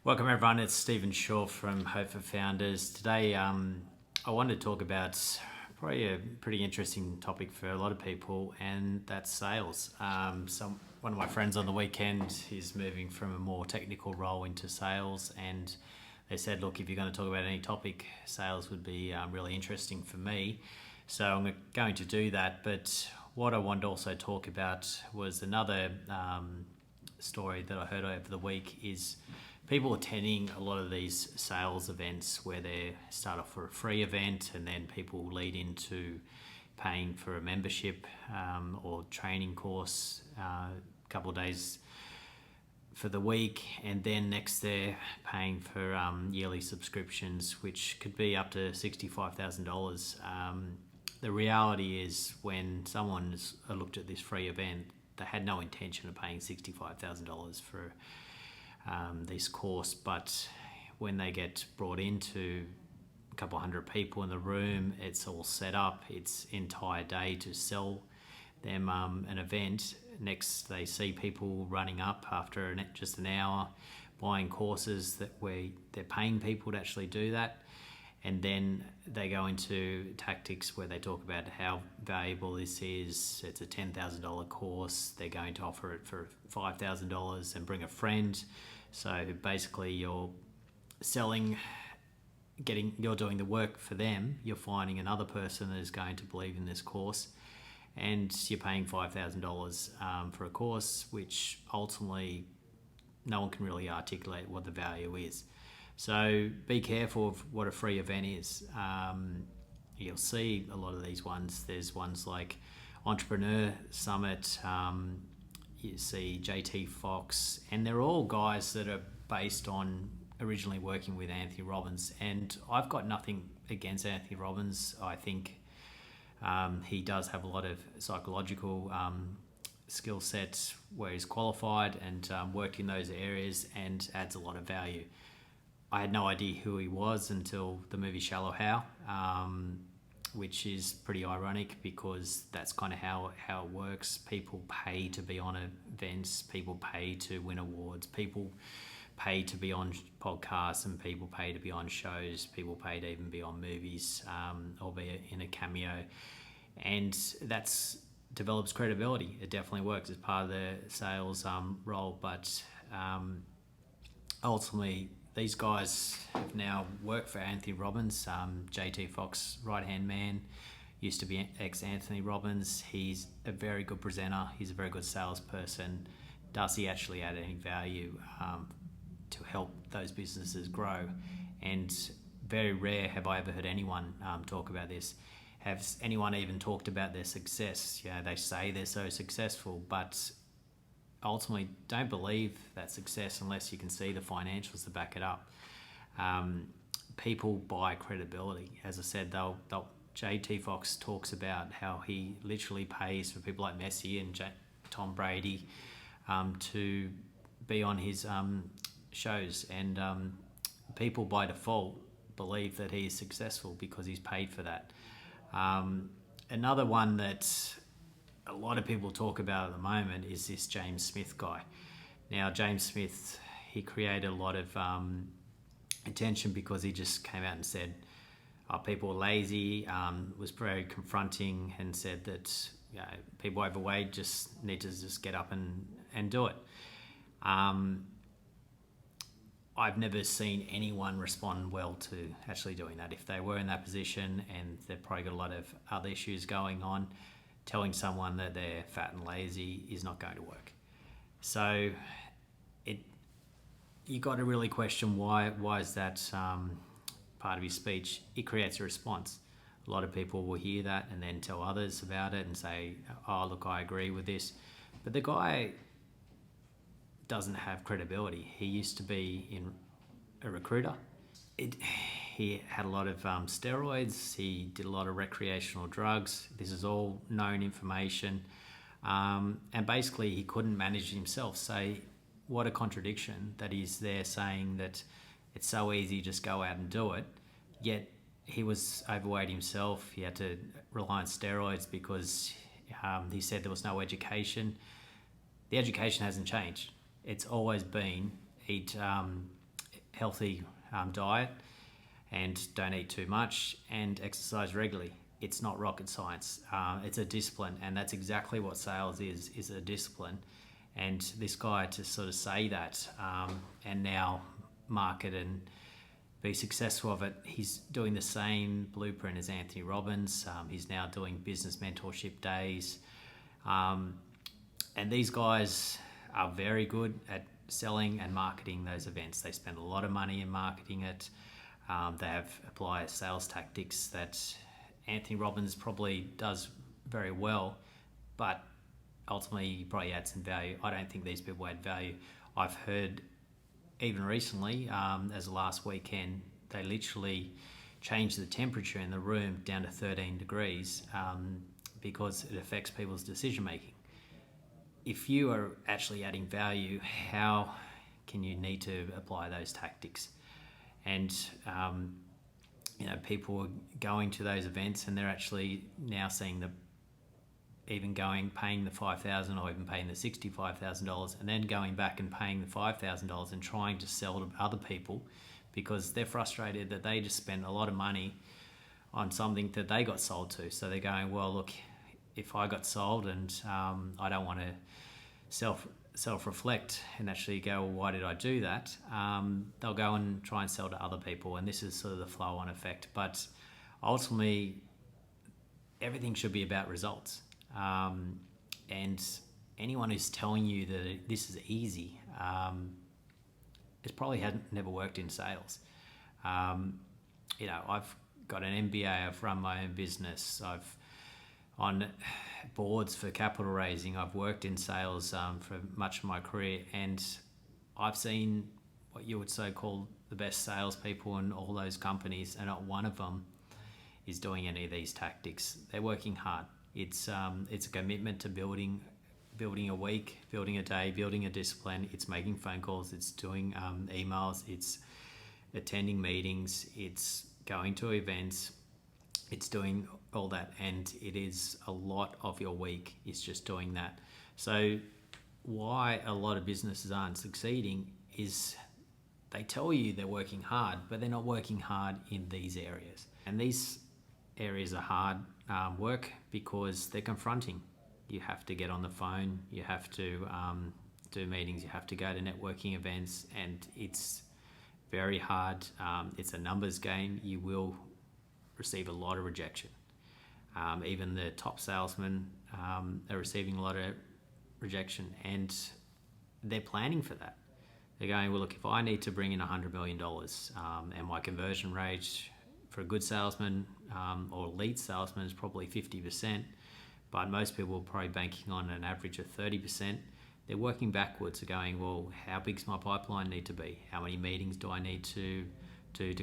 Welcome everyone, it's Stephen Shaw from Hope for Founders. Today I wanted to talk about probably a pretty interesting topic for a lot of people, and that's sales. One of my friends on the weekend is moving from a more technical role into sales, and they said, look, if you're going to talk about any topic, sales would be really interesting for me. So I'm going to do that, but what I wanted to also talk about was another story that I heard over the week is people attending a lot of these sales events where they start off for a free event and then people lead into paying for a membership or training course a couple of days for the week, and then next they're paying for yearly subscriptions which could be up to $65,000. The reality is when someone's looked at this free event, they had no intention of paying $65,000 for this course, but when they get brought into a couple hundred people in the room, it's all set up, it's entire day to sell them an event. Next they see people running up after just an hour buying courses they're paying people to actually do that, and then they go into tactics where they talk about how valuable this is. It's a $10,000 course, they're going to offer it for $5,000 and bring a friend. So basically you're you're doing the work for them, you're finding another person that is going to believe in this course, and you're paying $5,000 for a course which ultimately no one can really articulate what the value is. So be careful of what a free event is. You'll see a lot of these ones. There's ones like Entrepreneur Summit, you see JT Fox, and they're all guys that are based on originally working with Anthony Robbins. And I've got nothing against Anthony Robbins. I think he does have a lot of psychological skill sets where he's qualified and worked in those areas and adds a lot of value. I had no idea who he was until the movie Shallow Hal, which is pretty ironic because that's kind of how it works. People pay to be on events, people pay to win awards, people pay to be on podcasts, and people pay to be on shows, people pay to even be on movies or be in a cameo. And that's develops credibility. It definitely works as part of the sales role, but ultimately these guys have now worked for Anthony Robbins. JT Fox, right-hand man, used to be ex-Anthony Robbins. He's a very good presenter. He's a very good salesperson. Does he actually add any value to help those businesses grow? And very rare have I ever heard anyone talk about this. Has anyone even talked about their success? You know, they say they're so successful, but ultimately don't believe that success unless you can see the financials to back it up. People buy credibility. As I said, JT Fox talks about how he literally pays for people like Messi and Tom Brady to be on his shows, and people by default believe that he is successful because he's paid for that. Another one that a lot of people talk about at the moment is this James Smith guy. Now, James Smith, he created a lot of attention because he just came out and said people are lazy, was very confronting, and said that people overweight just need to just get up and do it. I've never seen anyone respond well to actually doing that. If they were in that position and they've probably got a lot of other issues going on, telling someone that they're fat and lazy is not going to work. So you got to really question why is that part of his speech. It creates a response. A lot of people will hear that and then tell others about it and say, oh, look, I agree with this. But the guy doesn't have credibility. He used to be a recruiter. He had a lot of steroids. He did a lot of recreational drugs. This is all known information. And basically he couldn't manage himself. So what a contradiction that he's there saying that it's so easy, just go out and do it. Yet he was overweight himself. He had to rely on steroids because he said there was no education. The education hasn't changed. It's always been eat healthy diet and don't eat too much and exercise regularly. It's not rocket science. It's a discipline, and that's exactly what sales is a discipline. And this guy, to sort of say that and now market and be successful of it, he's doing the same blueprint as Anthony Robbins. He's now doing business mentorship days. And these guys are very good at selling and marketing those events. They spend a lot of money in marketing it. They apply sales tactics that Anthony Robbins probably does very well, but ultimately he probably adds some value. I don't think these people add value. I've heard even recently, as of last weekend, they literally changed the temperature in the room down to 13 degrees because it affects people's decision making. If you are actually adding value, how can you need to apply those tactics? And people are going to those events and they're actually now seeing paying the $5,000 or even paying the $65,000 and then going back and paying the $5,000 and trying to sell to other people because they're frustrated that they just spent a lot of money on something that they got sold to. So they're going, well, look, if I got sold and I don't want to self-reflect and actually go, well, why did I do that? They'll go and try and sell to other people, and this is sort of the flow-on effect. But ultimately, everything should be about results. And anyone who's telling you that this is easy, it probably never worked in sales. I've got an MBA, I've run my own business, I've on boards for capital raising, I've worked in sales for much of my career, and I've seen what you would so call the best salespeople in all those companies, and not one of them is doing any of these tactics. They're working hard. It's a commitment to building a week, building a day, building a discipline. It's making phone calls, it's doing emails, it's attending meetings, it's going to events, it's doing all that, and it is a lot of your week is just doing that. So why a lot of businesses aren't succeeding is they tell you they're working hard, but they're not working hard in these areas. And these areas are hard work because they're confronting. You have to get on the phone, you have to do meetings, you have to go to networking events, and it's very hard. It's a numbers game. You will receive a lot of rejection. Even the top salesmen are receiving a lot of rejection, and they're planning for that. They're going, well, look, if I need to bring in $100 million and my conversion rate for a good salesman or elite salesman is probably 50%, but most people are probably banking on an average of 30%. They're working backwards. They're going, well, how big does my pipeline need to be? How many meetings do I need to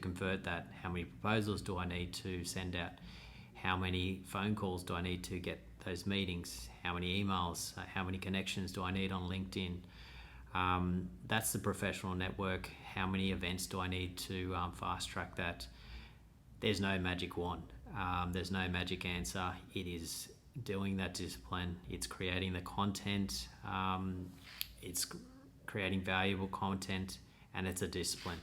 convert that? How many proposals do I need to send out? How many phone calls do I need to get those meetings? How many emails? How many connections do I need on LinkedIn? That's the professional network. How many events do I need to fast track that? There's no magic wand. There's no magic answer. It is doing that discipline. It's creating the content. It's creating valuable content, and it's a discipline.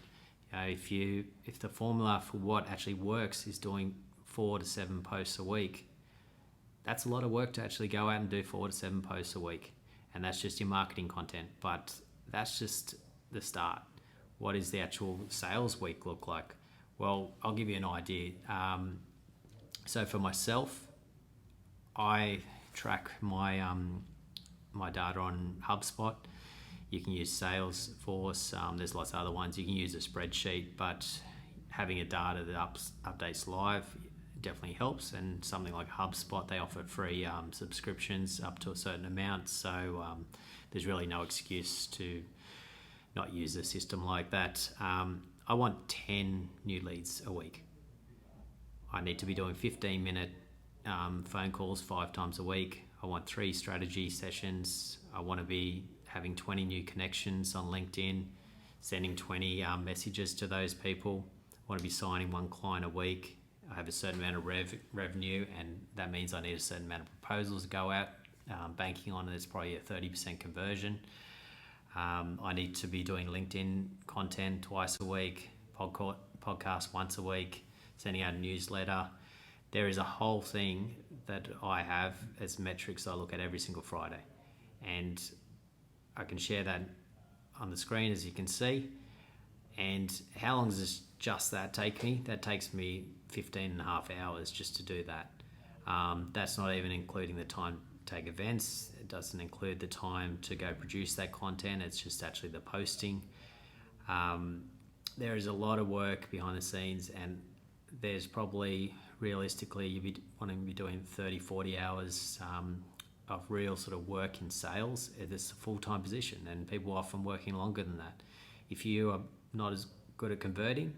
If the formula for what actually works is doing 4 to 7 posts a week, that's a lot of work to actually go out and do 4 to 7 posts a week, and that's just your marketing content. But that's just the start. What does the actual sales week look like? Well, I'll give you an idea. So for myself, I track my my data on HubSpot. You can use Salesforce. There's lots of other ones. You can use a spreadsheet, but having a data that updates live definitely helps. And something like HubSpot, they offer free subscriptions up to a certain amount. So there's really no excuse to not use a system like that. I want 10 new leads a week. I need to be doing 15-minute phone calls 5 times a week. I want 3 strategy sessions. I want to be having 20 new connections on LinkedIn, sending 20 messages to those people. I want to be signing 1 client a week. I have a certain amount of revenue, and that means I need a certain amount of proposals to go out. Banking on it is probably a 30% conversion. I need to be doing LinkedIn content twice a week, podcast once a week, sending out a newsletter. There is a whole thing that I have as metrics I look at every single Friday. And I can share that on the screen, as you can see. And how long does just that take me? That takes me 15 and a half hours just to do that. That's not even including the time to take events. It doesn't include the time to go produce that content. It's just actually the posting. There is a lot of work behind the scenes, and there's probably, realistically, you'd be wanting to be doing 30, 40 hours of real sort of work in sales. It's a full-time position, and people are often working longer than that. If you are not as good at converting,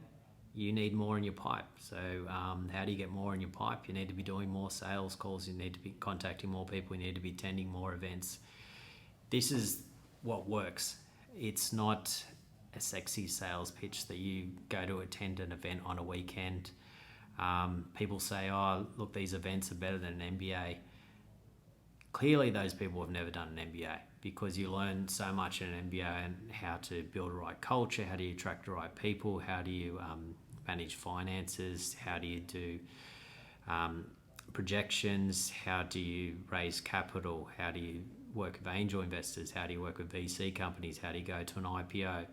you need more in your pipe. So how do you get more in your pipe? You need to be doing more sales calls. You need to be contacting more people. You need to be attending more events. This is what works. It's not a sexy sales pitch that you go to attend an event on a weekend. People say, oh, look, these events are better than an MBA. Clearly, those people have never done an MBA, because you learn so much in an MBA and how to build a right culture, how do you attract the right people, how do you manage finances, how do you do projections, how do you raise capital, how do you work with angel investors, how do you work with VC companies, how do you go to an IPO.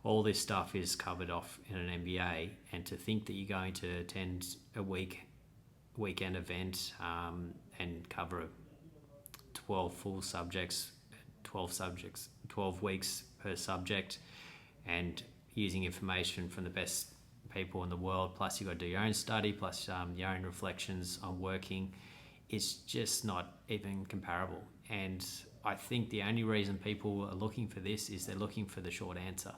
All this stuff is covered off in an MBA, and to think that you're going to attend a weekend event and cover 12 full subjects, 12 weeks per subject, and using information from the best people in the world, plus you've got to do your own study, plus your own reflections on working. It's just not even comparable. And I think the only reason people are looking for this is they're looking for the short answer.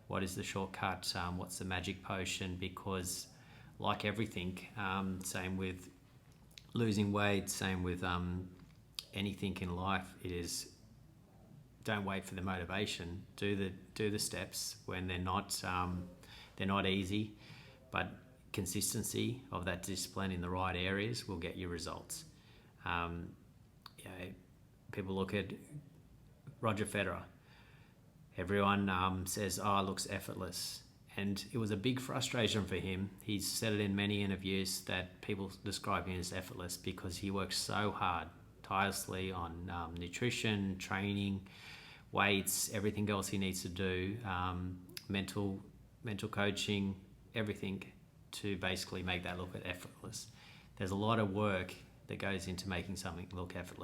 What is the shortcut? What's the magic potion? Because like everything, same with losing weight, same with anything in life, it is, don't wait for the motivation. Do the steps when they're not easy, but consistency of that discipline in the right areas will get you results. People look at Roger Federer. Everyone says, oh, it looks effortless. And it was a big frustration for him. He's said it in many interviews that people describe him as effortless because he works so hard, tirelessly on nutrition, training, weights, everything else he needs to do, mental coaching, everything to basically make that look effortless. There's a lot of work that goes into making something look effortless.